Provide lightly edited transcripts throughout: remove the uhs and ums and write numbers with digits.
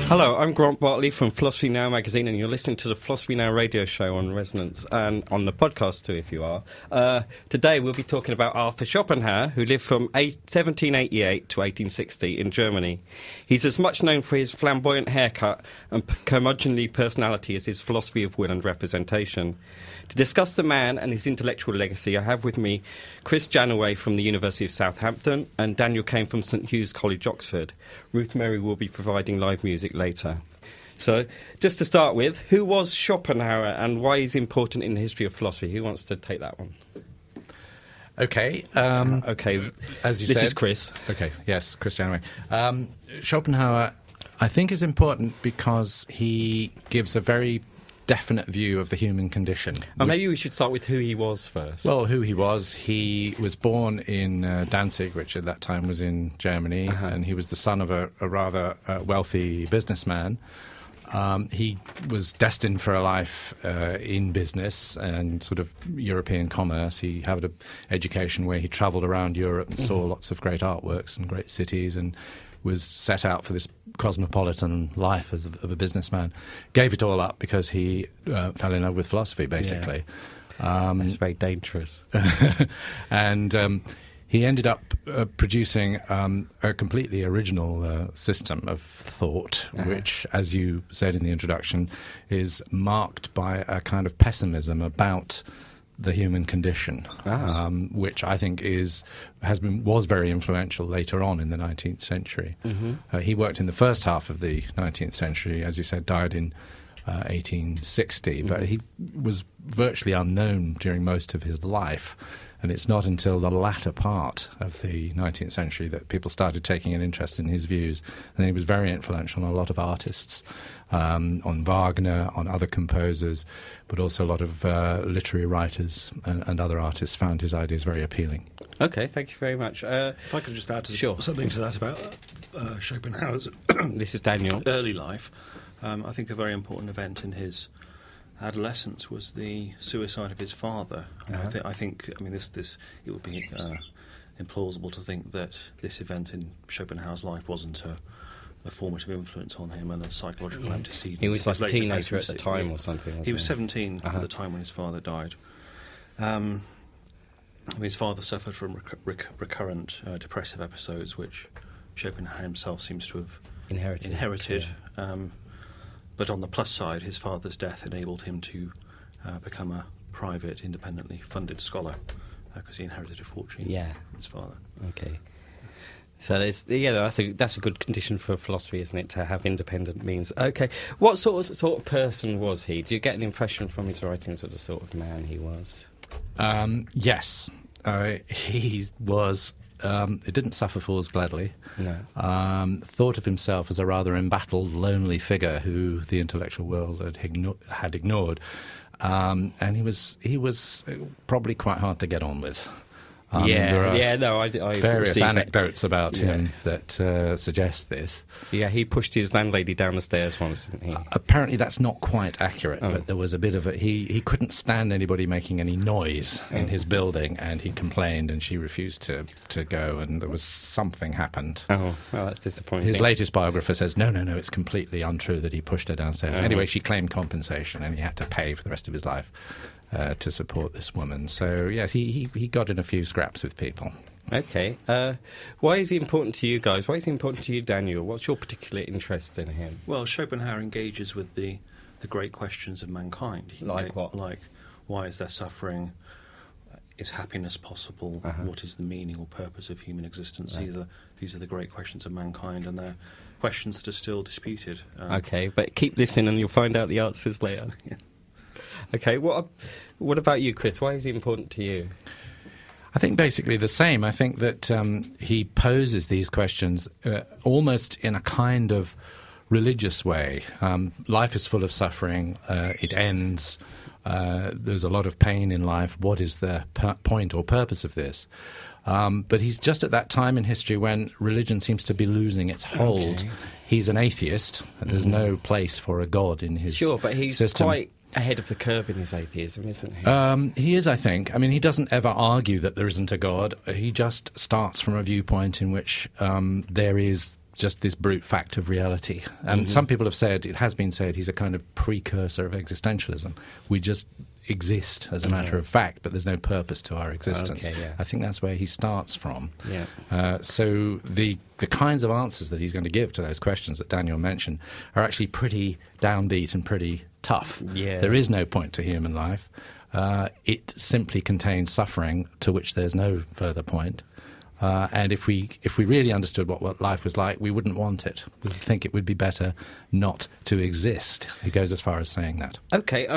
Hello, I'm Grant Bartley from Philosophy Now magazine, and you're listening to the Philosophy Now radio show on Resonance, and on the podcast too, if you are. Today we'll be talking about Arthur Schopenhauer, who lived from 1788 to 1860 in Germany. He's as much known for his flamboyant haircut and curmudgeonly personality as his philosophy of will and representation. To discuss the man and his intellectual legacy, I have with me Chris Janaway from the University of Southampton and Daniel Kane from St Hugh's College, Oxford. Ruth Merry will be providing live music later. So, just to start with, who was Schopenhauer and why he's important in the history of philosophy? Who wants to take that one? Okay. Okay, as you said, this is Chris. Okay, yes, Chris Janaway. Schopenhauer, I think, is important because he gives a very definite view of the human condition. Maybe we should start with who he was first. Well, who he was. He was born in Danzig, which at that time was in Germany, and he was the son of a rather wealthy businessman. He was destined for a life in business and sort of European commerce. He had an education where he travelled around Europe and saw lots of great artworks and great cities, and was set out for this cosmopolitan life of a businessman. Gave it all up because he fell in love with philosophy, basically. Yeah. It's very dangerous. And he ended up producing a completely original system of thought, which, as you said in the introduction, is marked by a kind of pessimism about the human condition, which I think was very influential later on in the 19th century. He worked in the first half of the 19th century, as you said, died in 1860, but he was virtually unknown during most of his life. And it's not until the latter part of the 19th century that people started taking an interest in his views. And he was very influential on a lot of artists, on Wagner, on other composers, but also a lot of literary writers and other artists found his ideas very appealing. Okay, thank you very much. If I could just add something to that about Schopenhauer's This is Daniel. early life, I think a very important event in his adolescence was the suicide of his father. I think this it would be implausible to think that this event in Schopenhauer's life wasn't a formative influence on him and a psychological antecedent. He was like a later teenager at the pessimistic time view. or something, He was 17 at the time when his father died. His father suffered from recurrent depressive episodes, which Schopenhauer himself seems to have inherited. Yeah. But on the plus side, his father's death enabled him to become a private, independently funded scholar, because he inherited a fortune from his father. Okay. So that's a good condition for philosophy, isn't it, to have independent means? Okay. What sort of person was he? Do you get an impression from his writings of the sort of man he was? Yes. He was... it didn't suffer fools gladly. No. Thought of himself as a rather embattled, lonely figure who the intellectual world had ignored, and he was probably quite hard to get on with. I various anecdotes about him that suggest this. Yeah, he pushed his landlady down the stairs once, didn't he? Apparently that's not quite accurate, but there was a bit of he couldn't stand anybody making any noise in his building, and he complained, and she refused to go, and there was something happened. Oh, well, that's disappointing. His latest biographer says, no, it's completely untrue that he pushed her downstairs. Anyway, she claimed compensation, and he had to pay for the rest of his life to support this woman. So, yes, he got in a few scraps with people. Okay. Why is he important to you guys? Why is he important to you, Daniel? What's your particular interest in him? Well, Schopenhauer engages with the great questions of mankind. Like what? Like, why is there suffering? Is happiness possible? What is the meaning or purpose of human existence? These are the great questions of mankind, and they're questions that are still disputed. Okay, but keep listening and you'll find out the answers later. Yeah. Okay, what about you, Chris? Why is he important to you? I think basically the same. I think that he poses these questions almost in a kind of religious way. Life is full of suffering. It ends. There's a lot of pain in life. What is the point or purpose of this? But he's just at that time in history when religion seems to be losing its hold. Okay. He's an atheist, and there's no place for a god in his system. Sure, but he's quite ahead of the curve in his atheism, isn't he? He is, I think. I mean, he doesn't ever argue that there isn't a god. He just starts from a viewpoint in which there is just this brute fact of reality. And some people have said, it has been said, he's a kind of precursor of existentialism. We just exist as a matter of fact, but there's no purpose to our existence. Okay, yeah. I think that's where he starts from. Yeah. So the kinds of answers that he's going to give to those questions that Daniel mentioned are actually pretty downbeat and pretty tough. Yeah. There is no point to human life. It simply contains suffering to which there's no further point. And if we really understood what life was like, we wouldn't want it. We'd think it would be better not to exist. He goes as far as saying that. Okay,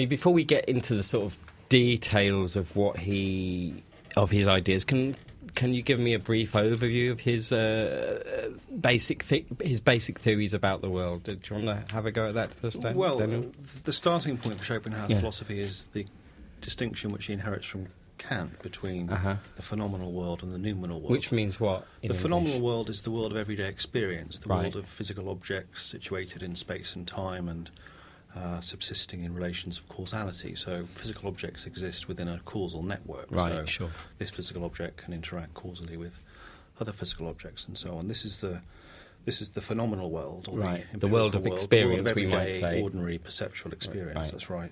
before we get into the sort of details of his ideas, can you give me a brief overview of his basic theories about the world? Do you want to have a go at that first time? Well, Daniel? the starting point for Schopenhauer's philosophy is the distinction which he inherits from Kant between the phenomenal world and the noumenal world. Which means what? The phenomenal world is the world of everyday experience, the Right. world of physical objects situated in space and time and subsisting in relations of causality. So physical objects exist within a causal network. Right, So sure. this physical object can interact causally with other physical objects and so on. This is the phenomenal world, or Right, the the world of empirical experience, the world of we might everyday, say. ordinary perceptual experience. Right. That's right.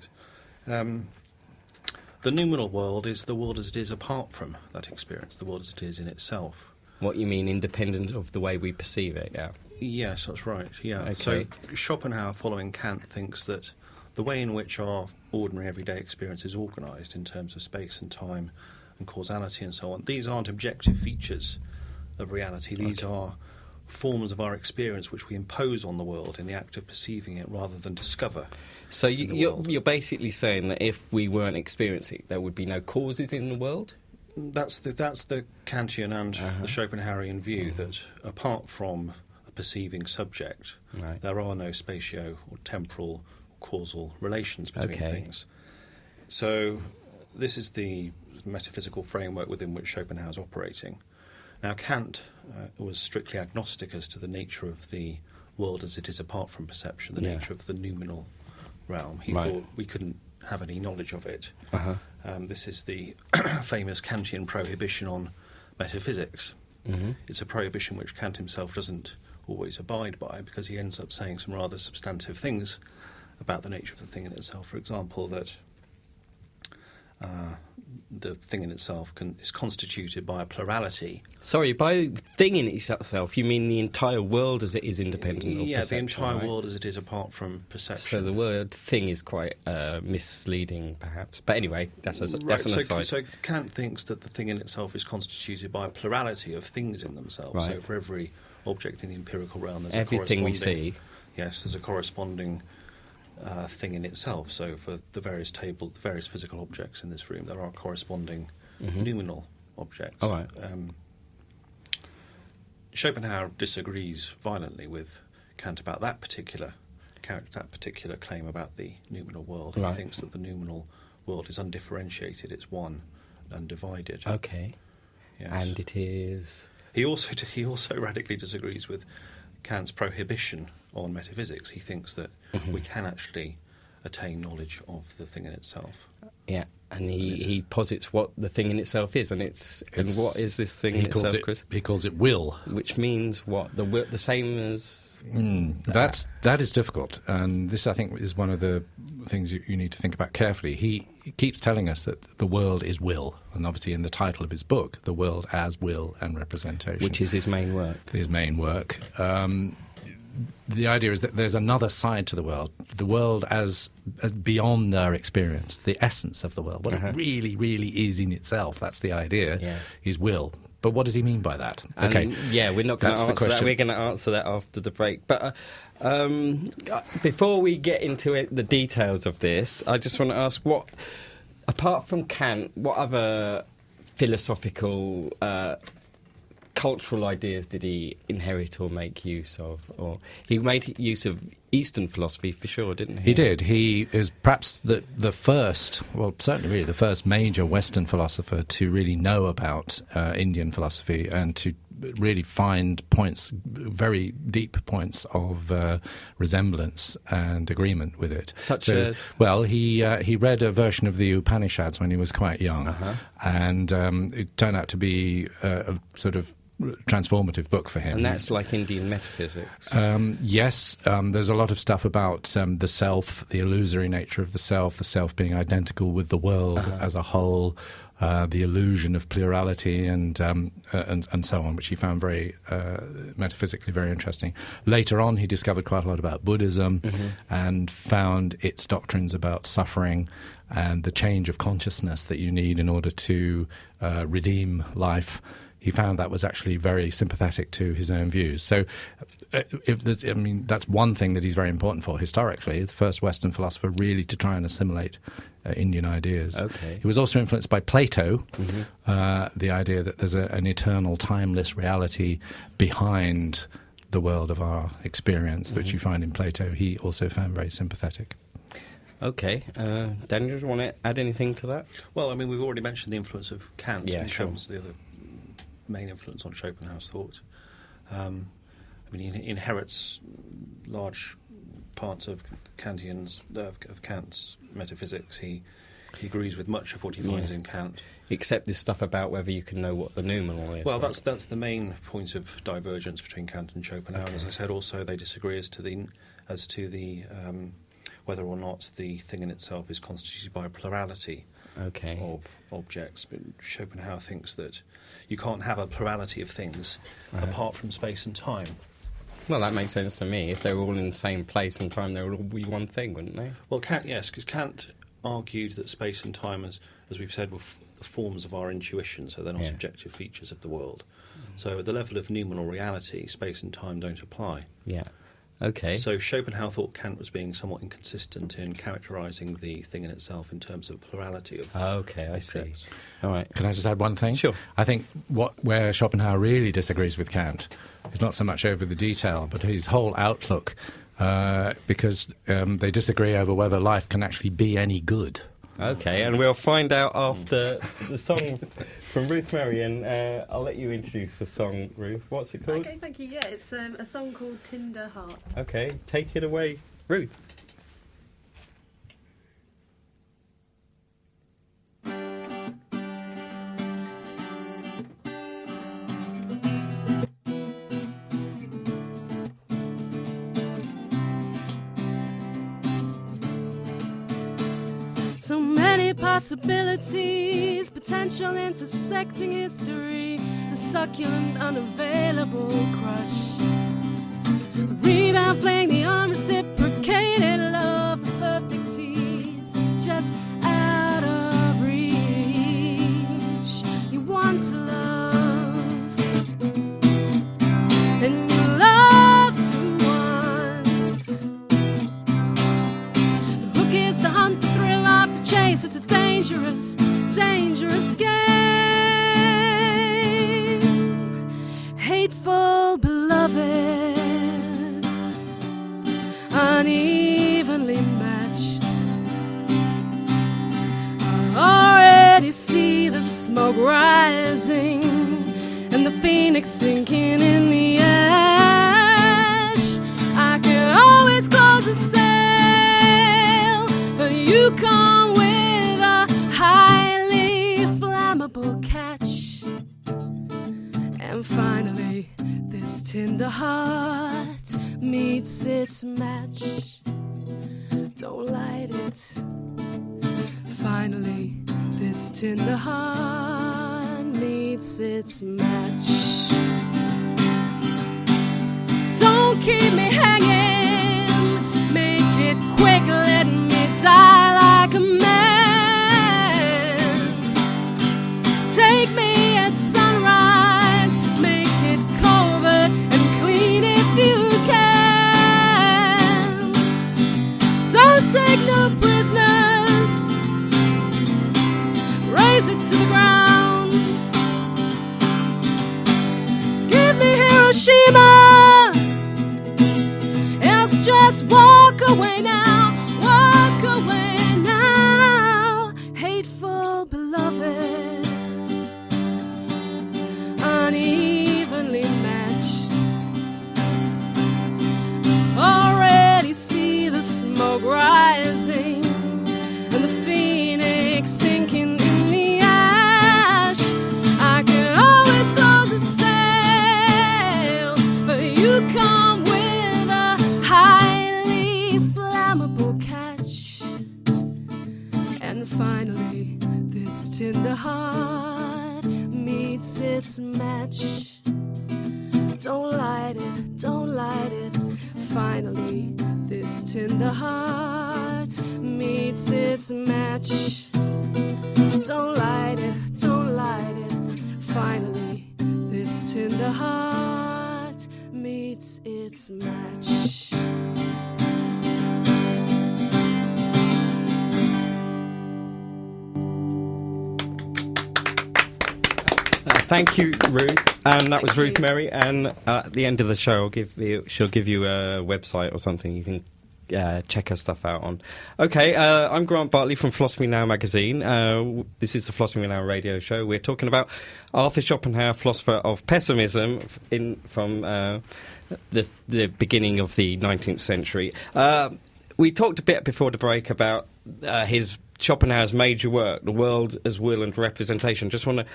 The noumenal world is the world as it is apart from that experience, the world as it is in itself. What you mean, independent of the way we perceive it, yeah. Yes, that's right, yeah. Okay. So Schopenhauer, following Kant, thinks that the way in which our ordinary everyday experience is organised in terms of space and time and causality and so on, these aren't objective features of reality. These are forms of our experience which we impose on the world in the act of perceiving it rather than discover. So in the world. you're basically saying that if we weren't experiencing it, there would be no causes in the world? That's the Kantian and the Schopenhauerian view, that apart from a perceiving subject, Right. there are no spatio or temporal or causal relations between Okay. things. So this is the metaphysical framework within which Schopenhauer's operating. Now Kant was strictly agnostic as to the nature of the world as it is apart from perception, the nature of the noumenal realm. He Right. thought we couldn't have any knowledge of it. This is the famous Kantian prohibition on metaphysics. It's a prohibition which Kant himself doesn't always abide by, because he ends up saying some rather substantive things about the nature of the thing in itself. For example, that the thing in itself is constituted by a plurality. Sorry, by thing in itself, you mean the entire world as it is independent of Yeah, perception, the entire right? world as it is apart from perception. So the word thing is quite misleading, perhaps. But anyway, that's an aside. So Kant thinks that the thing in itself is constituted by a plurality of things in themselves. Right. So for every object in the empirical realm, there's Everything a we corresponding... see. Yes, there's a corresponding thing in itself. So for the various physical objects in this room, there are corresponding noumenal objects. All right. Schopenhauer disagrees violently with Kant about that particular claim about the noumenal world. Right. He thinks that the noumenal world is undifferentiated; it's one, undivided. Okay. Yes. And it is... He also radically disagrees with Kant's prohibition on metaphysics. He thinks that we can actually attain knowledge of the thing in itself. Yeah, and he posits what the thing in itself is, and what is this thing in itself, Chris? He calls it will. Which means what? The same as... That is difficult, and this, I think, is one of the things you need to think about carefully. He keeps telling us that the world is will, and obviously in the title of his book, The World as Will and Representation. Which is his main work. His main work. The idea is that there's another side to the world as beyond our experience, the essence of the world, what it really, really is in itself. That's the idea, is will. But what does he mean by that? Okay, we're not going to answer that. We're going to answer that after the break. But before we get into the details of this, I just want to ask, apart from Kant, what other philosophical cultural ideas did he inherit or make use of? Or he made use of Eastern philosophy for sure, didn't he? He did. He is perhaps the first, well, certainly really the first major Western philosopher to really know about Indian philosophy and to really find very deep points of resemblance and agreement with it. Such as? Well, he read a version of the Upanishads when he was quite young, and it turned out to be a sort of transformative book for him. And that's like Indian metaphysics. Yes, there's a lot of stuff about the self, the illusory nature of the self being identical with the world as a whole, the illusion of plurality, and so on, which he found very metaphysically very interesting. Later on, he discovered quite a lot about Buddhism and found its doctrines about suffering and the change of consciousness that you need in order to redeem life. He found that was actually very sympathetic to his own views. So, that's one thing that he's very important for historically, the first Western philosopher really to try and assimilate Indian ideas. Okay. He was also influenced by Plato, the idea that there's an eternal, timeless reality behind the world of our experience, which you find in Plato. He also found very sympathetic. Okay. Daniel, do you want to add anything to that? Well, I mean, we've already mentioned the influence of Kant. Yeah, in sure. terms of the other main influence on Schopenhauer's thought. He inherits large parts of Kantian's of Kant's metaphysics. He agrees with much of what he finds in Kant. Except this stuff about whether you can know what the noumenal is. Well, right? that's the main point of divergence between Kant and Schopenhauer. Okay. As I said, also they disagree as to the whether or not the thing in itself is constituted by a plurality of objects. But Schopenhauer thinks that you can't have a plurality of things apart from space and time. Well, that makes sense to me. If they were all in the same place and time, they would all be one thing, wouldn't they? Well, yes, because Kant argued that space and time, as we've said, were forms of our intuition, so they're not objective features of the world. So at the level of noumenal reality, space and time don't apply. Yeah. Okay. So Schopenhauer thought Kant was being somewhat inconsistent in characterising the thing in itself in terms of plurality of okay, I see. All right. Can I just add one thing? Sure. I think where Schopenhauer really disagrees with Kant is not so much over the detail, but his whole outlook, because they disagree over whether life can actually be any good. Okay, and we'll find out after the song from Ruth Merry, and I'll let you introduce the song, Ruth. What's it called? Okay, thank you. Yeah, it's a song called Tinder Heart. Okay, take it away, Ruth. So many possibilities, potential intersecting history, the succulent unavailable crush, the rebound fling, the unreciprocated love, the perfect tease, just out of reach. You want to love, and you love to want. The hook is the hunt, the thrill of the chase. It's a dangerous, dangerous game. Hateful beloved, unevenly matched. I already see the smoke rising and the phoenix sinking in the ash. I can always close a sail, but you come with a highly flammable catch. And finally, this tender heart meets its match. Don't light it. Finally, this tender heart meets its match. Don't keep me hanging, make it quick, let me die like a man. Take me at sunrise, make it covert and clean if you can. Don't take no prisoners, raise it to the ground. Give me Hiroshima, else just walk away now, walk away now. Hateful beloved, unevenly matched. Already see the smoke rising and the phoenix sinking in the ash. I can always close a sail, its match. Don't light it, don't light it. Finally, this tender heart meets its match. Don't light it, don't light it. Finally, this tender heart meets its match. Thank you, Ruth. And that was Ruth Merry. And at the end of the show, she'll give you a website or something you can check her stuff out on. Okay, I'm Grant Bartley from Philosophy Now magazine. This is the Philosophy Now radio show. We're talking about Arthur Schopenhauer, philosopher of pessimism, from the beginning of the 19th century. We talked a bit before the break about Schopenhauer's major work, The World as Will and Representation. Just want to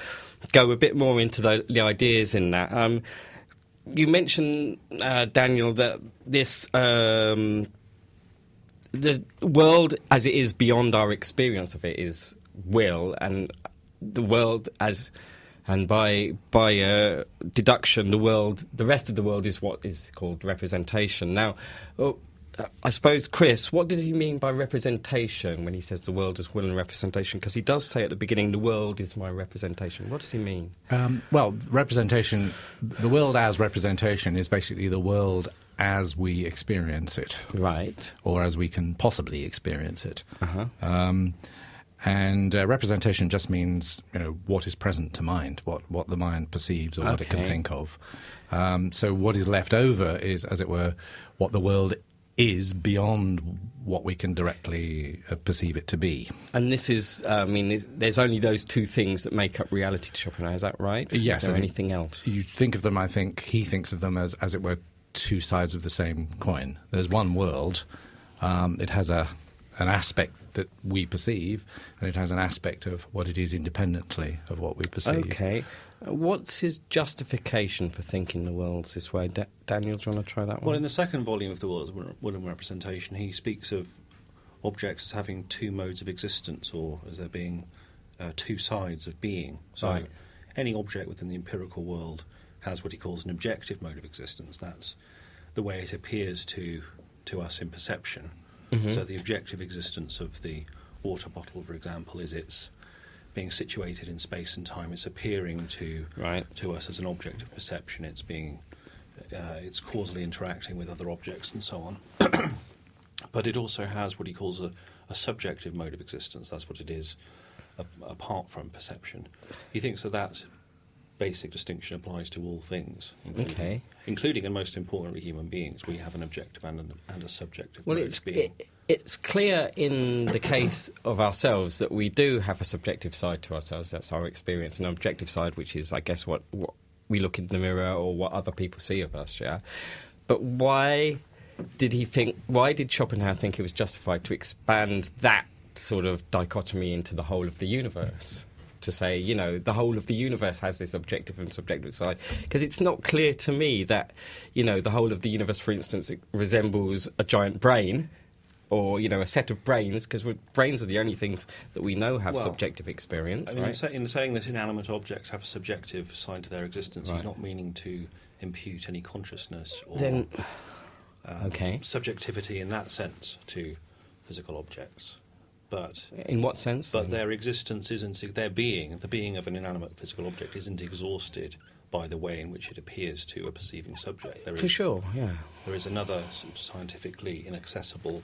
go a bit more into the ideas in that. You mentioned, Daniel, that this the world as it is beyond our experience of it is will, and the world by deduction, the rest of the world is what is called representation. Now, I suppose, Chris, what does he mean by representation when he says the world is will and representation? Because he does say at the beginning, the world is my representation. What does he mean? Well, representation, the world as representation is basically the world as we experience it. Right. Or as we can possibly experience it. Uh-huh. And representation just means, what is present to mind, what the mind perceives or what it can think of. So what is left over is, as it were, what the world is beyond what we can directly perceive it to be. And this is, there's only those two things that make up reality to Schopenhauer, is that right? Yes. Is there anything else? You think of them, I think, he thinks of them as it were, two sides of the same coin. There's one world, it has an aspect that we perceive, and it has an aspect of what it is independently of what we perceive. Okay. What's his justification for thinking the world's this way? Daniel, do you want to try that one? Well, in the second volume of The World as Will and Representation, he speaks of objects as having two modes of existence, or as there being two sides of being. So Right. Any object within the empirical world has what he calls an objective mode of existence. That's the way it appears to us in perception. Mm-hmm. So the objective existence of the water bottle, for example, is its being situated in space and time. It's appearing to us as an object of perception. It's it's causally interacting with other objects and so on. But it also has what he calls a subjective mode of existence. That's what it is apart from perception. He thinks that basic distinction applies to all things, including and most importantly human beings. We have an objective and a subjective mode of being. It's clear in the case of ourselves that we do have a subjective side to ourselves. That's our experience. An objective side, which is, I guess, what we look in the mirror or what other people see of us, yeah? But why did Schopenhauer think it was justified to expand that sort of dichotomy into the whole of the universe? To say, the whole of the universe has this objective and subjective side. Because it's not clear to me that, the whole of the universe, for instance, it resembles a giant brain, or, a set of brains, because brains are the only things that we know have subjective experience, right? In saying that inanimate objects have a subjective side to their existence, he's not meaning to impute any consciousness or subjectivity in that sense to physical objects. But in what sense? But their existence isn't, the being of an inanimate physical object isn't exhausted by the way in which it appears to a perceiving subject. There is another sort of scientifically inaccessible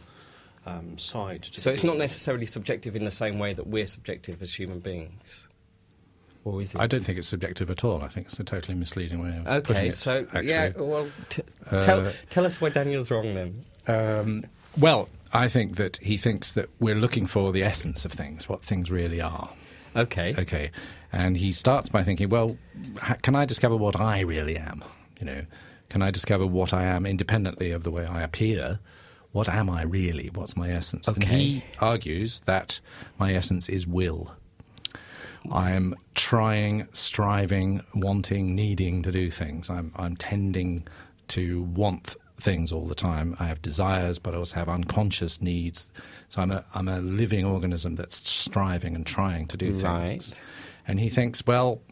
side to so it's not necessarily subjective in the same way that we're subjective as human beings? Or is it? I don't think it's subjective at all. I think it's a totally misleading way of putting it. So, tell us why Daniel's wrong then. Well, I think that he thinks that we're looking for the essence of things, what things really are. Okay. And he starts by thinking, well, can I discover what I really am? Can I discover what I am independently of the way I appear? What am I really? What's my essence? Okay. And he argues that my essence is will. I am trying, striving, wanting, needing to do things. I'm tending to want things all the time. I have desires, but I also have unconscious needs. So I'm a living organism that's striving and trying to do things. And he thinks, well,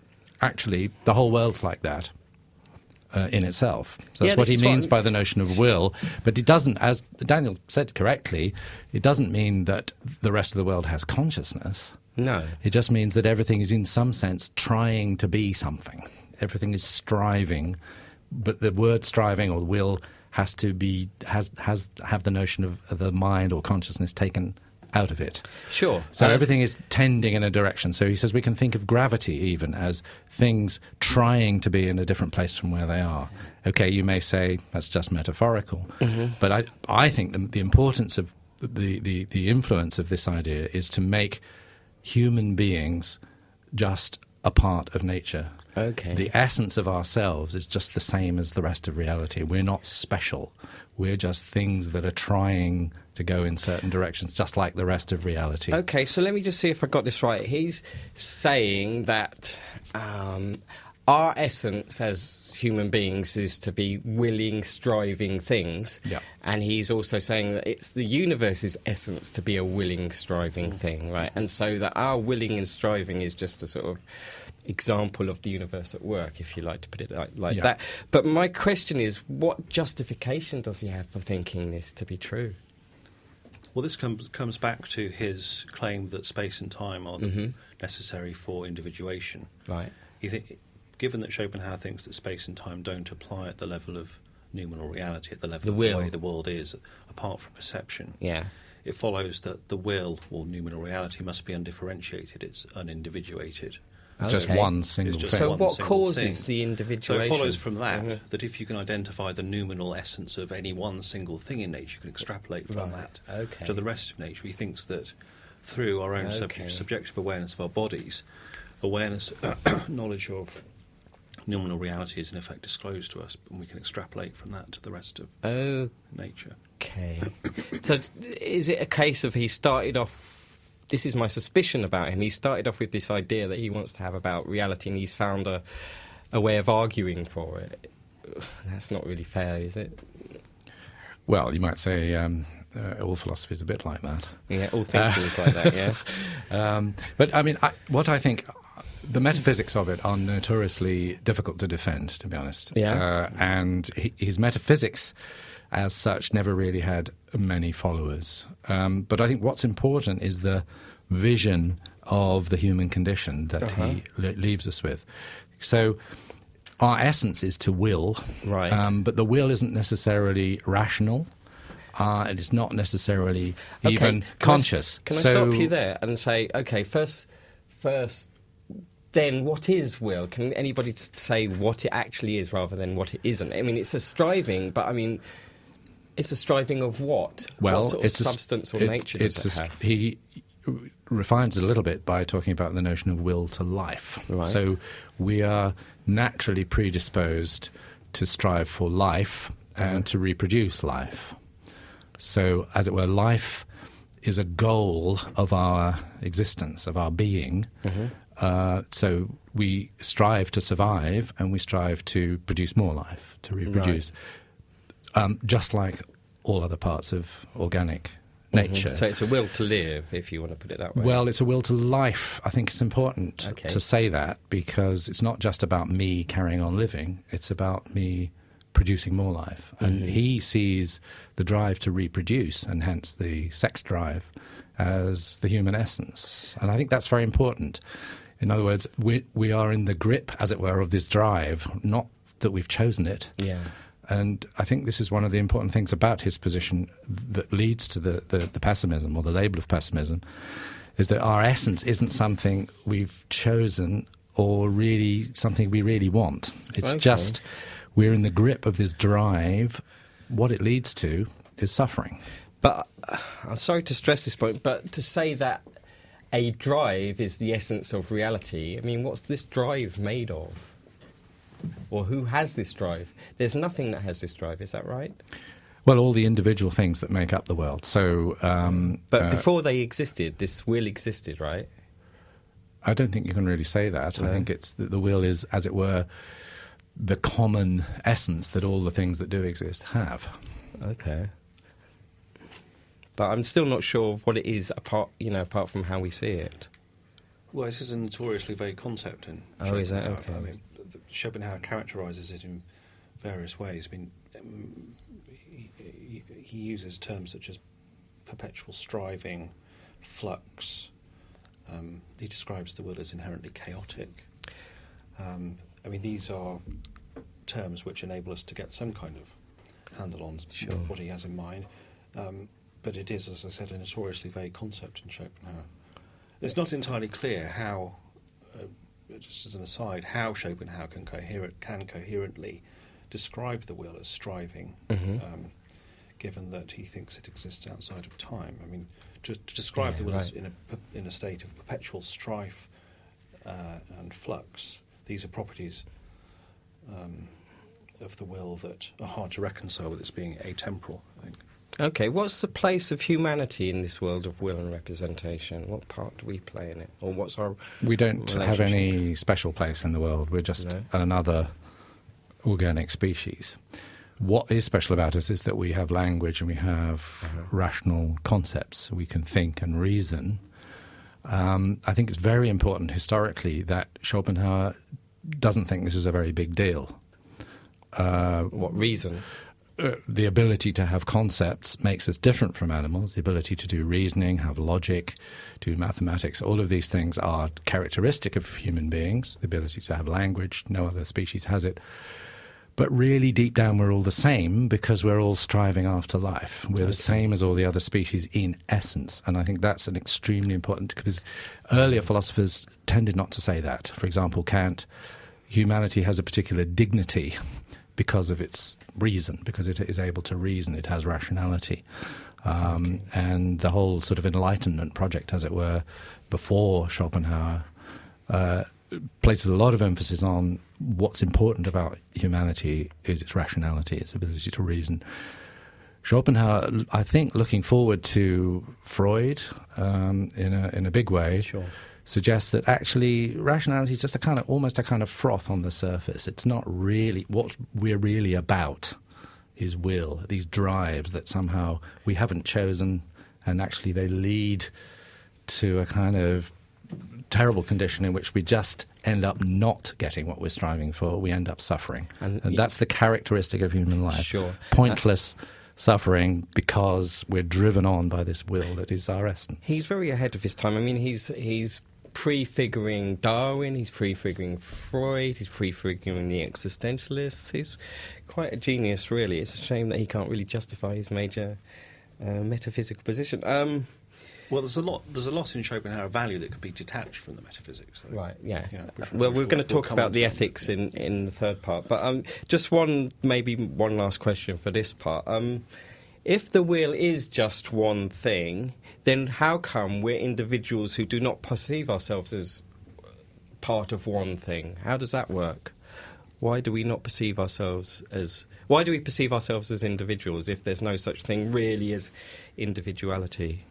actually the whole world's like that in itself. So Yeah, that's what this he is means by the notion of will. But it doesn't, as Daniel said correctly, it doesn't mean that the rest of the world has consciousness. No. It just means that everything is in some sense trying to be something. Everything is striving, but the word striving or will has to be have the notion of the mind or consciousness taken out of it. Sure. So everything is tending in a direction. So he says we can think of gravity even as things trying to be in a different place from where they are. Okay, you may say that's just metaphorical, but I think the importance of the influence of this idea is to make human beings just a part of nature. Okay. The essence of ourselves is just the same as the rest of reality. We're not special. We're just things that are trying to go in certain directions, just like the rest of reality. Okay, so let me just see if I got this right. He's saying that our essence as human beings is to be willing, striving things. Yeah. And he's also saying that it's the universe's essence to be a willing, striving thing, right? And so that our willing and striving is just a sort of example of the universe at work, if you like to put it like that. But my question is, what justification does he have for thinking this to be true? Well, this comes back to his claim that space and time are necessary for individuation. Right. Given that Schopenhauer thinks that space and time don't apply at the level of noumenal reality, at the level The of will. the way the world is, apart from perception, Yeah. it follows that the will, or noumenal reality, must be undifferentiated. It's unindividuated. It's just Okay. one single It's just thing. So one what single causes thing. the So individuation? it follows from that that if you can identify the noumenal essence of any one single thing in nature, you can extrapolate from that Okay. to the rest of nature. He thinks that through our own Okay. subjective awareness of our bodies, awareness, knowledge of noumenal reality is in effect disclosed to us, and we can extrapolate from that to the rest of nature. Okay. So is it a case of he started off, this is my suspicion about him, he started off with this idea that he wants to have about reality, and he's found a way of arguing for it. That's not really fair, is it? Well, you might say all philosophy is a bit like that. Yeah, all thinking is like that, yeah. But I mean, what I think, the metaphysics of it are notoriously difficult to defend, to be honest. Yeah. And his metaphysics, as such, never really had many followers. But I think what's important is the vision of the human condition that he leaves us with. So our essence is to will, Right. but the will isn't necessarily rational. It is not necessarily even conscious. Can I stop you there and say, okay, first, then what is will? Can anybody say what it actually is rather than what it isn't? I mean, it's a striving, but I mean, it's a striving of what? Well, what sort of substance or nature does it have? He refines it a little bit by talking about the notion of will to life. Right. So we are naturally predisposed to strive for life and to reproduce life. So, as it were, life is a goal of our existence, of our being. So we strive to survive, and we strive to produce more life, to reproduce, just like all other parts of organic nature. So it's a will to live, if you want to put it that way. Well, it's a will to life. I think it's important to say that, because it's not just about me carrying on living, it's about me producing more life. And he sees the drive to reproduce, and hence the sex drive, as the human essence. And I think that's very important. In other words, we are in the grip, as it were, of this drive, not that we've chosen it. Yeah. And I think this is one of the important things about his position that leads to the pessimism, or the label of pessimism, is that our essence isn't something we've chosen or really something we really want. It's just we're in the grip of this drive. What it leads to is suffering. But I'm sorry to stress this point, but to say that a drive is the essence of reality, I mean, what's this drive made of? Or who has this drive? There's nothing that has this drive, is that right? Well, all the individual things that make up the world. So, but before they existed, this will existed, right? I don't think you can really say that. No. I think it's the will is, as it were, the common essence that all the things that do exist have. Okay. But I'm still not sure of what it is apart from how we see it. Well, this is a notoriously vague concept in Oh, is that? Schopenhauer. Okay. I mean, Schopenhauer characterises it in various ways. I mean, he uses terms such as perpetual striving, flux. He describes the will as inherently chaotic. I mean, these are terms which enable us to get some kind of handle on what he has in mind. But it is, as I said, a notoriously vague concept in Schopenhauer. It's not entirely clear how, just as an aside, how Schopenhauer can coherently describe the will as striving, given that he thinks it exists outside of time. I mean, to describe the will as in a state of perpetual strife and flux, these are properties of the will that are hard to reconcile with its being atemporal, I think. Okay, what's the place of humanity in this world of will and representation? What part do we play in it? Or what's our We don't have relationship? any special place in the world. We're just another organic species. What is special about us is that we have language and we have rational concepts. We can think and reason. I think it's very important historically that Schopenhauer doesn't think this is a very big deal. What reason? The ability to have concepts makes us different from animals. The ability to do reasoning, have logic, do mathematics, all of these things are characteristic of human beings. The ability to have language, no other species has it. But really deep down we're all the same because we're all striving after life. We're the same as all the other species in essence. And I think that's an extremely important, because earlier philosophers tended not to say that. For example, Kant, humanity has a particular dignity because of its reason, because it is able to reason, it has rationality. And the whole sort of Enlightenment project, as it were, before Schopenhauer, places a lot of emphasis on what's important about humanity is its rationality, its ability to reason. Schopenhauer, I think, looking forward to Freud in a big way, suggests that actually rationality is just almost a kind of froth on the surface. It's not really what we're really about. Is will, these drives that somehow we haven't chosen, and actually they lead to a kind of terrible condition in which we just end up not getting what we're striving for. We end up suffering. And that's the characteristic of human life. Pointless suffering because we're driven on by this will that is our essence. He's very ahead of his time. I mean, he's prefiguring Darwin, he's prefiguring Freud, he's prefiguring the existentialists. He's quite a genius, really. It's a shame that he can't really justify his major metaphysical position. Well, there's a lot in Schopenhauer value that could be detached from the metaphysics. Though. Right, yeah. Which Well, we're going to talk about the on to ethics in the third part. But just one last question for this part. If the will is just one thing, then how come we're individuals who do not perceive ourselves as part of one thing? How does that work? Why do we perceive ourselves as individuals if there's no such thing really as individuality?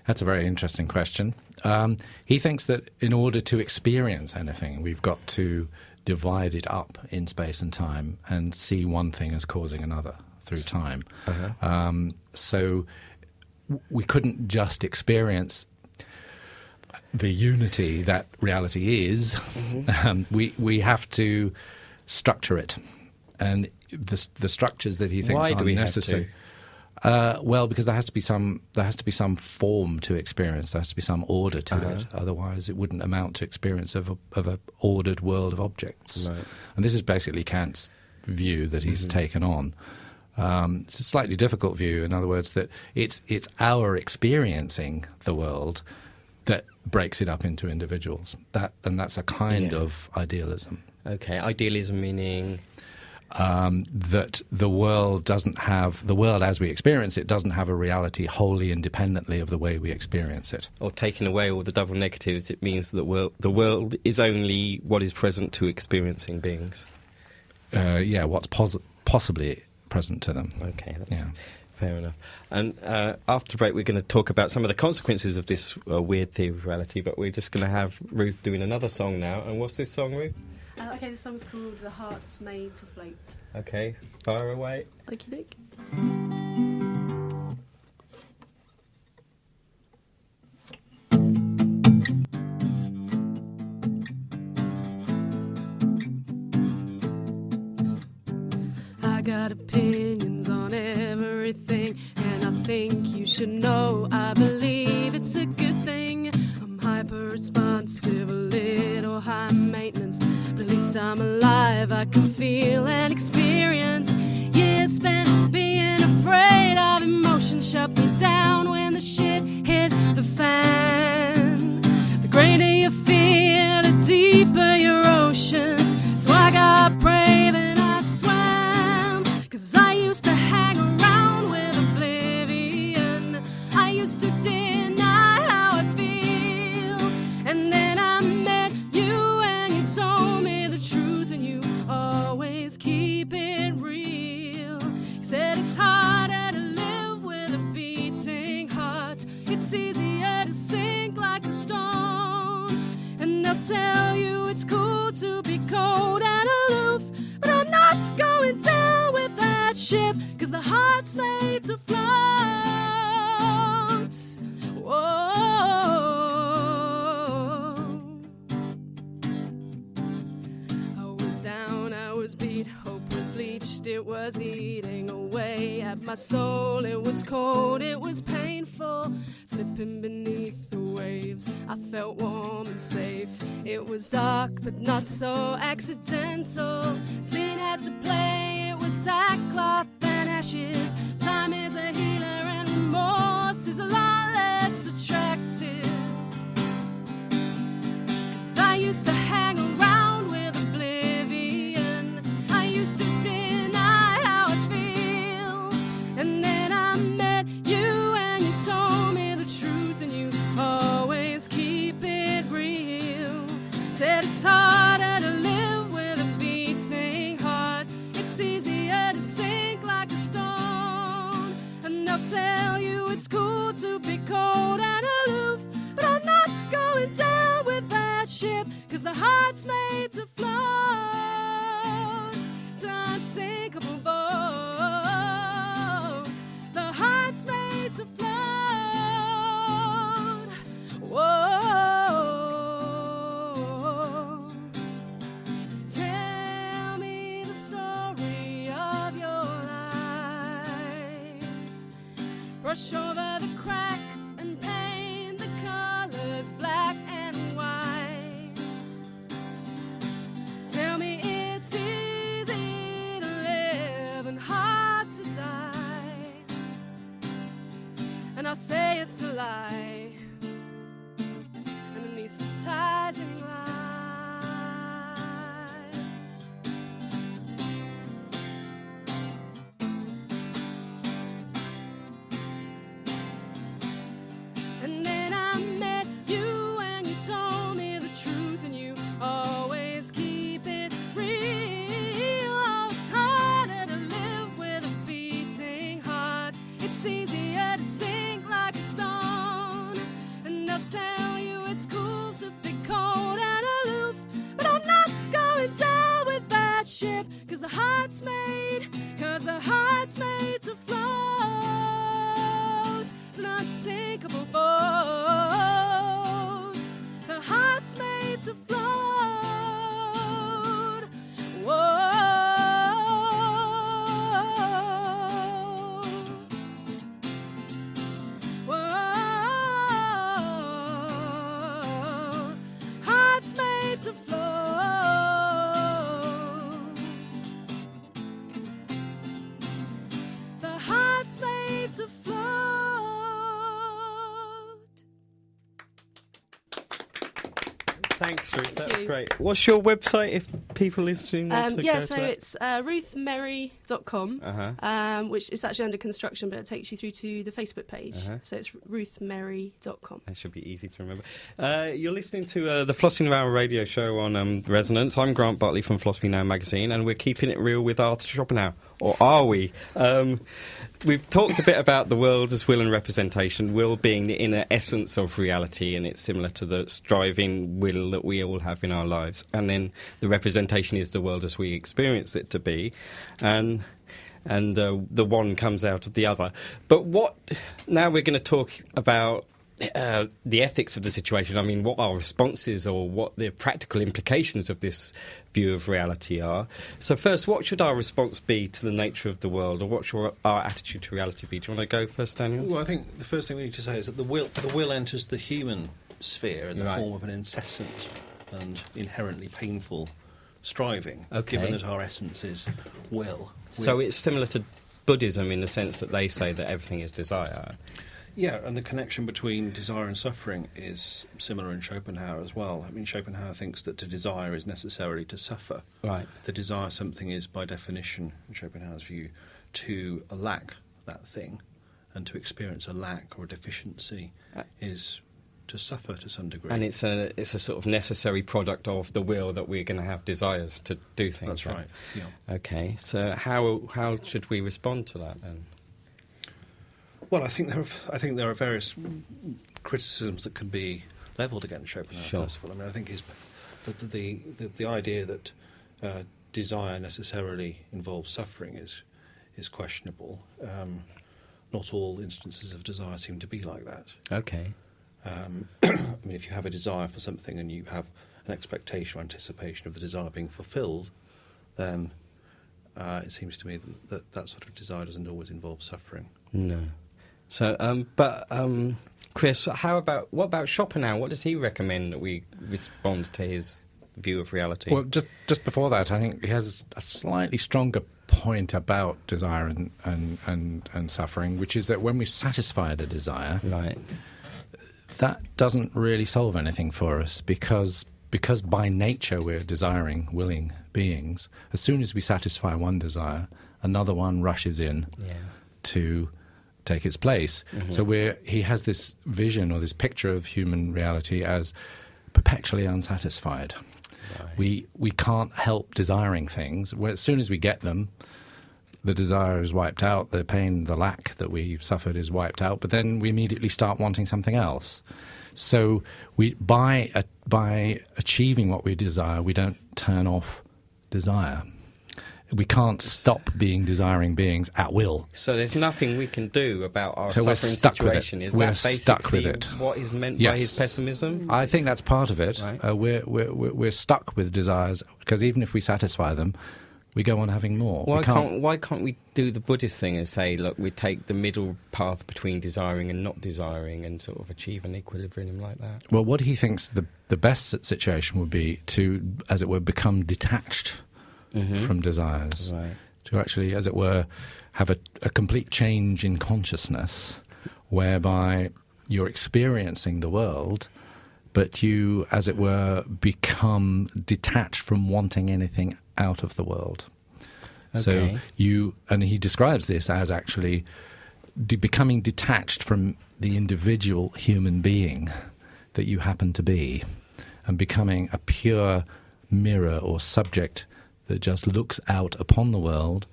That's a very interesting question. He thinks that in order to experience anything, we've got to divide it up in space and time and see one thing as causing another through time. So we couldn't just experience the unity that reality is. We have to structure it. And the structures that he thinks are necessary. Well, because there has to be some form to experience. There has to be some order to it. Otherwise, it wouldn't amount to experience of an ordered world of objects. Right. And this is basically Kant's view that he's taken on. It's a slightly difficult view. In other words, that it's our experiencing the world that breaks it up into individuals. That's a kind of idealism. Okay, idealism meaning. That the world as we experience it doesn't have a reality wholly independently of the way we experience it. Or taking away all the double negatives, it means that the world is only what is present to experiencing beings. What's possibly present to them. Okay, that's fair enough. And after the break, we're going to talk about some of the consequences of this weird theory of reality, but we're just going to have Ruth doing another song now. And what's this song, Ruth? Okay, this song's called The Heart's Made to Float. Okay, fire away. Okie doke. everything. And I think you should know, I believe it's a good thing. I'm hyper-responsive, a little high maintenance, but at least I'm alive. I can feel and experience years spent being afraid of emotion. Shut me down when the shit hit the fan. The greater your fear, the deeper your ocean. So I got brave and I swam, 'cause I used to hang around with oblivion. I used to deny how I feel, and then I met you and you told me the truth, and you always keep it real. You said it's harder to live with a beating heart. It's easier to sink like a stone, and they'll tell you it's cool to be cold and aloof, but I'm not going down with that ship, 'cause the heart's made to float. Whoa. I was down, I was beat, hope was leached, it was eating away at my soul. It was cold, it was painful, slipping beneath the waves. I felt warm and safe. It was dark, but not so accidental. Sin had to play, it was sackcloth and ashes. Time is a healer and remorse is a lot less attractive. 'Cause I used to hang around with oblivion. I used to deny how I feel, and then I met you and you told me the truth, and you always keep it real. Said it's harder to live with a beating heart. It's easier to sink like a stone, and they'll tell you it's cool to be cold and aloof, but I'm not going down with that ship, 'cause the heart's made to float. It's an unsinkable boat. The heart's made to float. Whoa. Tell me the story of your life. Brush over the cracks and paint the colors black and white. Tell me it's easy to live and hard to die, and I'll say it's a lie underneath the ties-ing line. And then I met you and you told me the truth, and you always keep it real. Oh, it's harder to live with a beating heart. It's easier to sink like a stone, and they'll tell you it's cool to be cold and aloof, but I'm not going down with that ship, 'cause the heart's made to float. It's an unsinkable boat. The heart's made to float. Whoa. Whoa. Heart's made to float. The heart's made to float. Thanks, Ruth. That was you. great. What's your website if people listening want to Yeah, go so to that? it's ruthmerry.com, which is actually under construction, but it takes you through to the Facebook page. So it's ruthmerry.com. That should be easy to remember. You're listening to the Philosophy Now radio show on Resonance. I'm Grant Bartley from Philosophy Now magazine, and we're keeping it real with Arthur Schopenhauer. Or are we? We've talked a bit about the world as will and representation, will being the inner essence of reality, and it's similar to the striving will that we all have in our lives. And then the representation is the world as we experience it to be. And the one comes out of the other. But now we're going to talk about the ethics of the situation. I mean, what our responses or what the practical implications of this view of reality are. So first, what should our response be to the nature of the world, or what should our attitude to reality be? Do you want to go first, Daniel? Well, I think the first thing we need to say is that the will enters the human sphere in the Right. form of an incessant and inherently painful striving, Okay. given that our essence is will. So it's similar to Buddhism in the sense that they say that everything is desire. Yeah, and the connection between desire and suffering is similar in Schopenhauer as well. I mean, Schopenhauer thinks that to desire is necessarily to suffer. Right. To desire something is, by definition, in Schopenhauer's view, to lack that thing, and to experience a lack or a deficiency is to suffer to some degree. And it's a sort of necessary product of the will that we're going to have desires to do things. That's right. Yeah. Okay, so how should we respond to that then? Well, I think there are various criticisms that can be levelled against Schopenhauer. Sure. First of all, I mean, I think the idea that desire necessarily involves suffering is questionable. Not all instances of desire seem to be like that. Okay. I mean, if you have a desire for something and you have an expectation or anticipation of the desire being fulfilled, then it seems to me that sort of desire doesn't always involve suffering. No. So, Chris, what about Schopenhauer? What does he recommend that we respond to his view of reality? Well, just before that, I think he has a slightly stronger point about desire and suffering, which is that when we've satisfied a desire, right. that doesn't really solve anything for us because by nature we're desiring, willing beings. As soon as we satisfy one desire, another one rushes in to take its place. Mm-hmm. So he has this vision or this picture of human reality as perpetually unsatisfied. Right. We can't help desiring things. As soon as we get them, the desire is wiped out, the pain, the lack that we suffered is wiped out, but then we immediately start wanting something else. So by achieving what we desire, we don't turn off desire. We can't stop being desiring beings at will. So there's nothing we can do about our so suffering situation. Is we're that basically stuck with it. What is meant by his pessimism? I think that's part of it. Right. We're stuck with desires because even if we satisfy them, we go on having more. Why can't we do the Buddhist thing and say, look, we take the middle path between desiring and not desiring and sort of achieve an equilibrium like that? Well, what he thinks the best situation would be to, as it were, become detached from desires, right. to actually, as it were, have a complete change in consciousness, whereby you're experiencing the world, but you, as it were, become detached from wanting anything out of the world. Okay. So and he describes this as actually becoming detached from the individual human being that you happen to be, and becoming a pure mirror or subject that just looks out upon the world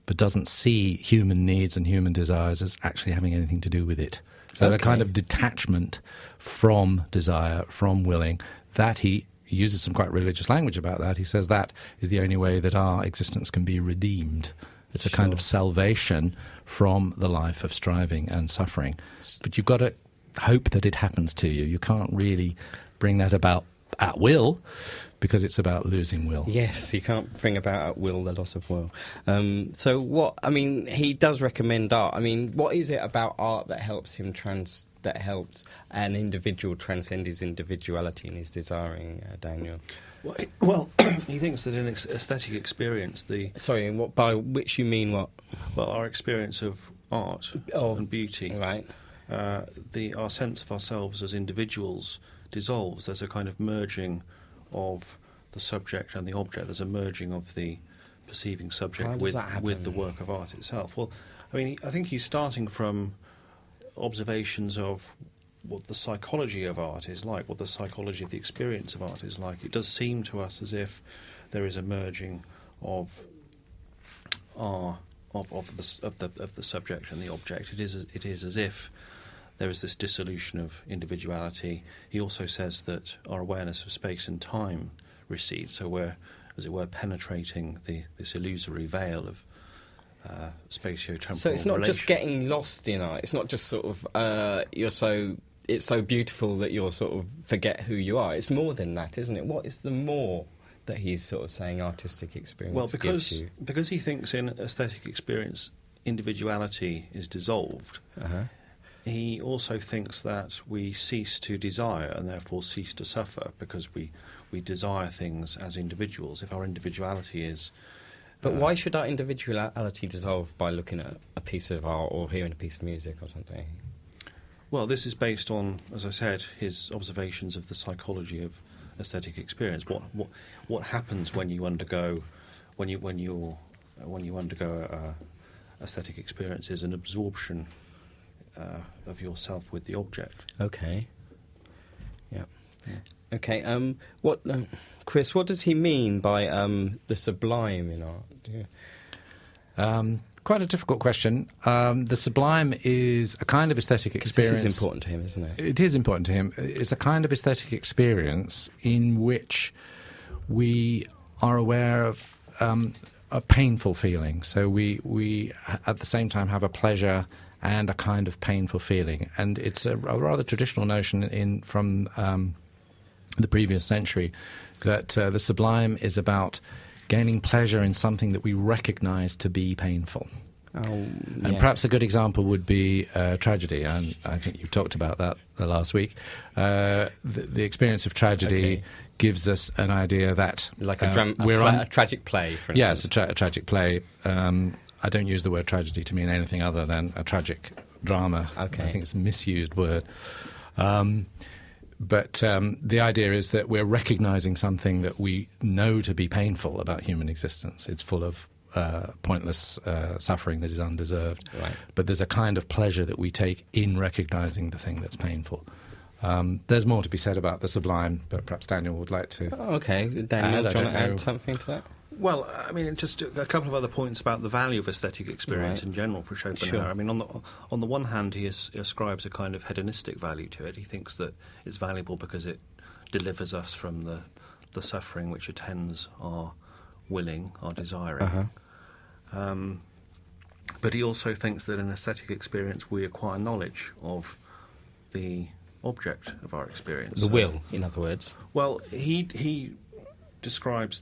but doesn't see human needs and human desires as actually having anything to do with it. So a kind of detachment from desire, from willing, that he uses some quite religious language about that. He says that is the only way that our existence can be redeemed. It's a kind of salvation from the life of striving and suffering. But you've got to hope that it happens to you. You can't really bring that about at will, because it's about losing will. Yes, you can't bring about at will the loss of will. So what, I mean, he does recommend art. I mean, what is it about art that helps him that helps an individual transcend his individuality and his desiring, Daniel? Well, he thinks that in aesthetic experience, Sorry, by which you mean what? Well, our experience of art and beauty, right? Our sense of ourselves as individuals dissolves. There's a kind of merging of the subject and the object. There's a merging of the perceiving subject with the work of art itself. Well, I mean, I think he's starting from observations of what the psychology of art is like, what the psychology of the experience of art is like. It does seem to us as if there is a merging of the subject and the object. It is as if there is this dissolution of individuality. He also says that our awareness of space and time recedes, so we're, as it were, penetrating this illusory veil of spatio-temporal So it's not relation. just getting lost in art. It's not just sort of you're so it's so beautiful that you'll sort of forget who you are. It's more than that, isn't it? What is the more that he's sort of saying artistic experience gives you? Because he thinks in aesthetic experience individuality is dissolved, he also thinks that we cease to desire and therefore cease to suffer because we desire things as individuals. If our individuality is... But why should our individuality dissolve by looking at a piece of art or hearing a piece of music or something? Well, this is based on, as I said, his observations of the psychology of aesthetic experience. What happens when you undergo aesthetic experience is an absorption of yourself with the object. Okay. Yeah. Okay. Chris, what does he mean by the sublime in art? Quite a difficult question. The sublime is a kind of aesthetic experience. This is important to him, isn't it? It is important to him. It's a kind of aesthetic experience in which we are aware of a painful feeling. So we at the same time have a pleasure and a kind of painful feeling. And it's a rather traditional notion from the previous century that the sublime is about gaining pleasure in something that we recognise to be painful. And perhaps a good example would be tragedy, and I think you talked about that last week. The experience of tragedy gives us an idea that... Like a tragic play, for instance. Yes, a tragic play. I don't use the word tragedy to mean anything other than a tragic drama. Okay. I think it's a misused word. But the idea is that we're recognising something that we know to be painful about human existence. It's full of pointless suffering that is undeserved. Right. But there's a kind of pleasure that we take in recognising the thing that's painful. There's more to be said about the sublime, but perhaps Daniel would like to... Okay. Daniel, do you want to add something to that? Well, I mean, just a couple of other points about the value of aesthetic experience in general for Schopenhauer. Sure. I mean, on the one hand, he ascribes a kind of hedonistic value to it. He thinks that it's valuable because it delivers us from the suffering which attends our willing, our desiring. But he also thinks that in aesthetic experience we acquire knowledge of the object of our experience. The will, in other words. Well, he describes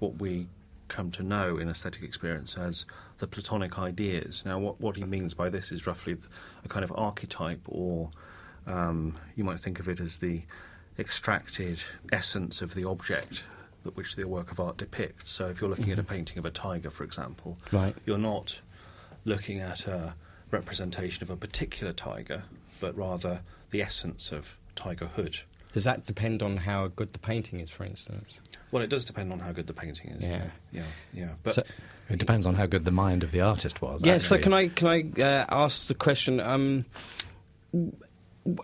what we come to know in aesthetic experience as the Platonic ideas. Now, what he means by this is roughly a kind of archetype, or you might think of it as the extracted essence of the object which the work of art depicts. So if you're looking at a painting of a tiger, for example, you're not looking at a representation of a particular tiger, but rather the essence of tigerhood. Does that depend on how good the painting is, for instance? Well, it does depend on how good the painting is. Yeah. But so, it depends on how good the mind of the artist was. Yeah. Actually. So can I ask the question?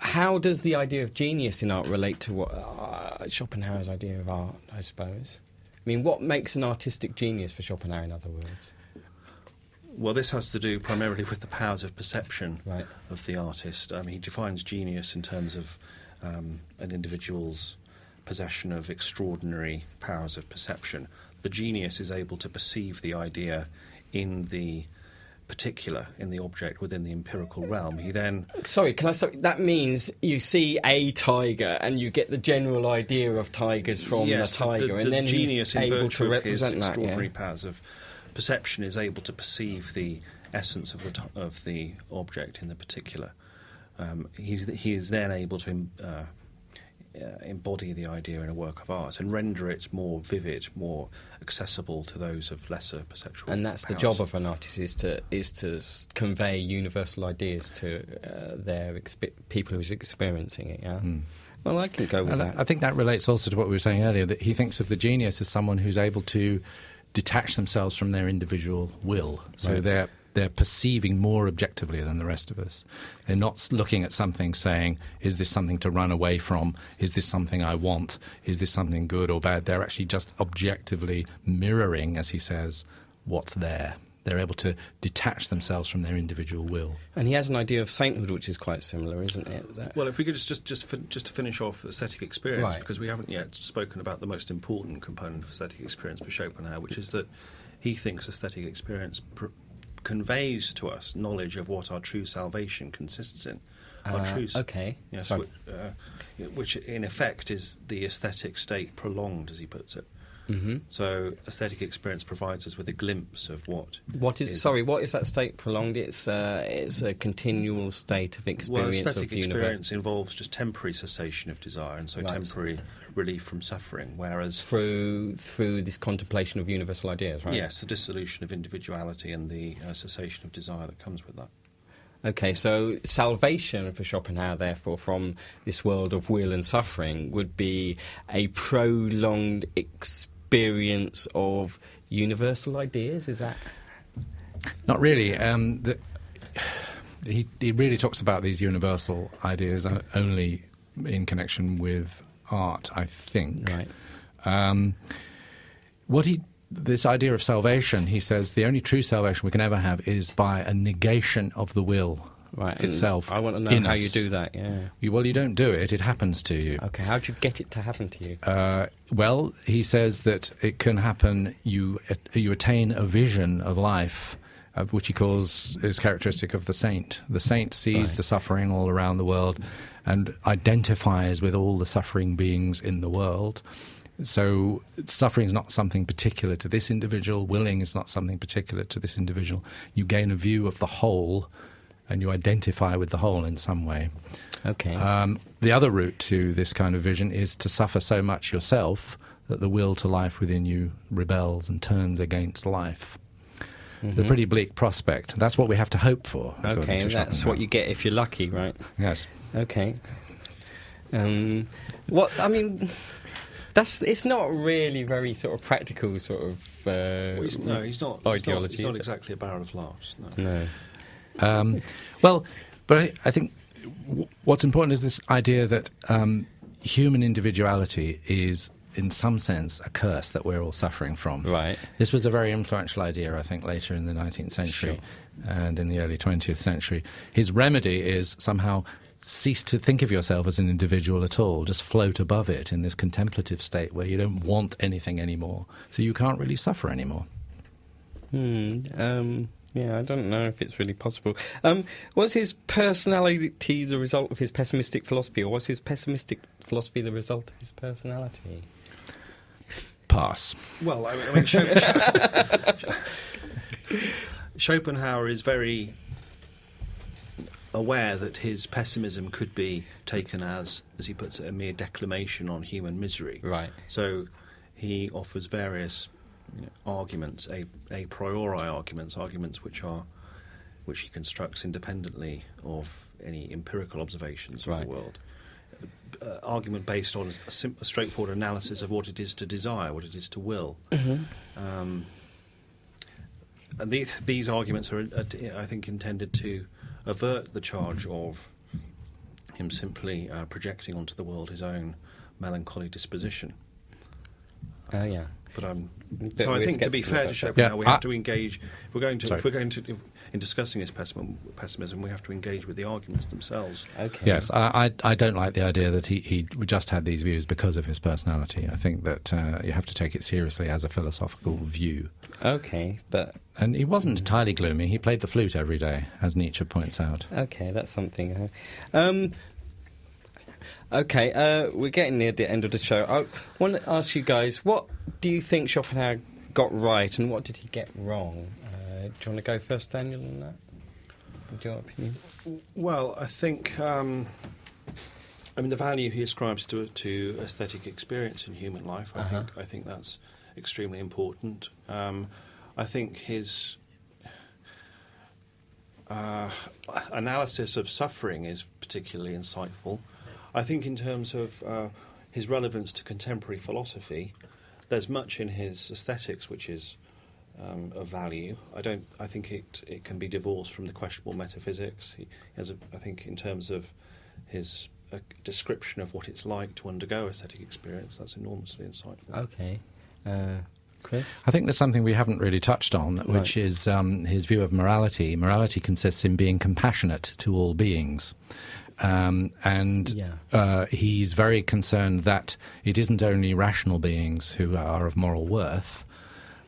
How does the idea of genius in art relate to what Schopenhauer's idea of art, I suppose? I mean, what makes an artistic genius for Schopenhauer, in other words? Well, this has to do primarily with the powers of perception of the artist. I mean, he defines genius in terms of an individual's possession of extraordinary powers of perception. The genius is able to perceive the idea in the particular, in the object within the empirical realm. He then... Sorry, can I stop? That means you see a tiger and you get the general idea of tigers from the tiger, and then the genius, he's in able virtue to of his represent extraordinary powers of perception, is able to perceive the essence of the object in the particular. He is then able to embody the idea in a work of art and render it more vivid, more accessible to those of lesser perceptual And that's powers. the job of an artist, is to convey universal ideas to people who's experiencing it. Yeah. Well, I can go with that. I think that relates also to what we were saying earlier, that he thinks of the genius as someone who's able to detach themselves from their individual will. So they're perceiving more objectively than the rest of us. They're not looking at something saying, is this something to run away from? Is this something I want? Is this something good or bad? They're actually just objectively mirroring, as he says, what's there. They're able to detach themselves from their individual will. And he has an idea of sainthood which is quite similar, isn't it? Well, if we could just to finish off aesthetic experience, because we haven't yet spoken about the most important component of aesthetic experience for Schopenhauer, which is that he thinks aesthetic experience conveys to us knowledge of what our true salvation consists in. truths. Okay. Yes, Sorry. which in effect is the aesthetic state prolonged, as he puts it. Mm-hmm. So aesthetic experience provides us with a glimpse of what is. Sorry, what is that state prolonged? It's a continual state of experience aesthetic of universe. experience involves just temporary cessation of desire, and so Right. temporary relief from suffering. Whereas through this contemplation of universal ideas, right? yes, the dissolution of individuality and the cessation of desire that comes with that. Okay, so salvation for Schopenhauer, therefore, from this world of will and suffering would be a prolonged experience of universal ideas, is that? Not really. He really talks about these universal ideas only in connection with art, I think. Right. This idea of salvation, he says, the only true salvation we can ever have is by a negation of the will itself. I want to know how you do that, yeah. Well, you don't do it, it happens to you. Okay, how do you get it to happen to you? Well, he says that it can happen, you attain a vision of life, which he calls is characteristic of the saint. The saint sees the suffering all around the world and identifies with all the suffering beings in the world. So suffering is not something particular to this individual. Willing is not something particular to this individual. You gain a view of the whole, and you identify with the whole in some way. Okay. The other route to this kind of vision is to suffer so much yourself that the will to life within you rebels and turns against life. Mm-hmm. A pretty bleak prospect. That's what we have to hope for. Okay, and that's what you get if you're lucky, right? Yes. Okay. It's not really very sort of practical sort of He's not. ideology. He's not is it? exactly a barrel of laughs. No. No. But I think what's important is this idea that human individuality is, in some sense, a curse that we're all suffering from. Right. This was a very influential idea, I think, later in the 19th century and in the early 20th century. His remedy is somehow cease to think of yourself as an individual at all. Just float above it in this contemplative state where you don't want anything anymore. So you can't really suffer anymore. Yeah, I don't know if it's really possible. Was his personality the result of his pessimistic philosophy, or was his pessimistic philosophy the result of his personality? Pass. Well, I mean Schopenhauer is very aware that his pessimism could be taken as he puts it, a mere declamation on human misery. Right. So he offers various arguments, a priori arguments which he constructs independently of any empirical observations of the world. Argument based on a straightforward analysis of what it is to desire, what it is to will. Mm-hmm. And these arguments are, I think, intended to avert the charge of him simply projecting onto the world his own melancholy disposition. Oh, yeah. So I think, to be fair to Schopenhauer, we have to engage. If we're going to in discussing his pessimism, we have to engage with the arguments themselves. Okay. Yes, I don't like the idea that he just had these views because of his personality. I think that you have to take it seriously as a philosophical view. Okay, and he wasn't entirely gloomy. He played the flute every day, as Nietzsche points out. Okay, that's something. Okay, we're getting near the end of the show. I want to ask you guys, what do you think Schopenhauer got right and what did he get wrong? Do you want to go first, Daniel, on that? What's your opinion? Well, I think, the value he ascribes to aesthetic experience in human life, I think that's extremely important. I think his analysis of suffering is particularly insightful. I think in terms of his relevance to contemporary philosophy, there's much in his aesthetics which is of value. I think it can be divorced from the questionable metaphysics. He has, I think, in terms of his description of what it's like to undergo aesthetic experience, that's enormously insightful. Okay. Chris? I think there's something we haven't really touched on, which is his view of morality. Morality consists in being compassionate to all beings. He's very concerned that it isn't only rational beings who are of moral worth,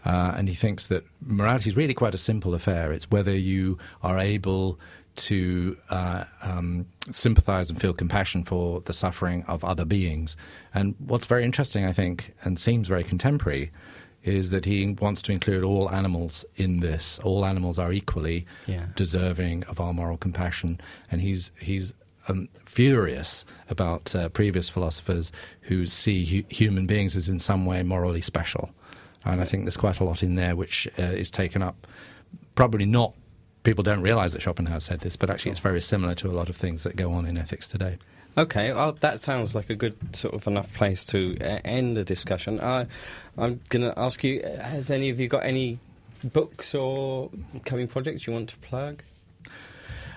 and he thinks that morality is really quite a simple affair. It's whether you are able to sympathise and feel compassion for the suffering of other beings. And what's very interesting, I think, and seems very contemporary, is that he wants to include all animals in this. All animals are equally deserving of our moral compassion. And he's furious about previous philosophers who see human beings as in some way morally special. And I think there's quite a lot in there which is taken up, probably not, people don't realise that Schopenhauer said this, but actually it's very similar to a lot of things that go on in ethics today. Okay, well, that sounds like a good sort of enough place to end the discussion. I'm going to ask you, has any of you got any books or coming projects you want to plug?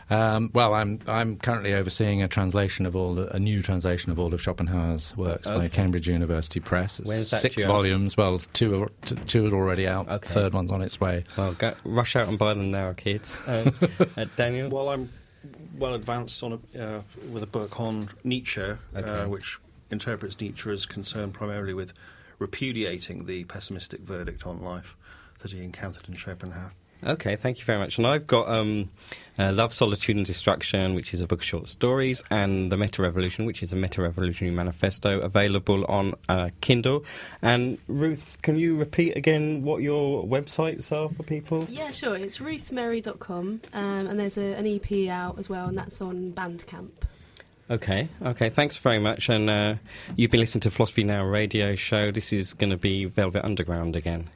Well, I'm currently overseeing a new translation of all of Schopenhauer's works by Cambridge University Press. It's When's that 6 volumes. Well, two are already out. Okay. Third one's on its way. Well, rush out and buy them now, kids. Daniel? Well, I'm well advanced on with a book on Nietzsche, which interprets Nietzsche as concerned primarily with repudiating the pessimistic verdict on life that he encountered in Schopenhauer. Okay, thank you very much. And I've got Love, Solitude and Destruction, which is a book of short stories, and The Meta-Revolution, which is a meta-revolutionary manifesto, available on Kindle. And Ruth, can you repeat again what your websites are for people? Yeah, sure. It's ruthmerry.com, and there's an EP out as well, and that's on Bandcamp. Okay, thanks very much. And you've been listening to Philosophy Now radio show. This is going to be Velvet Underground again.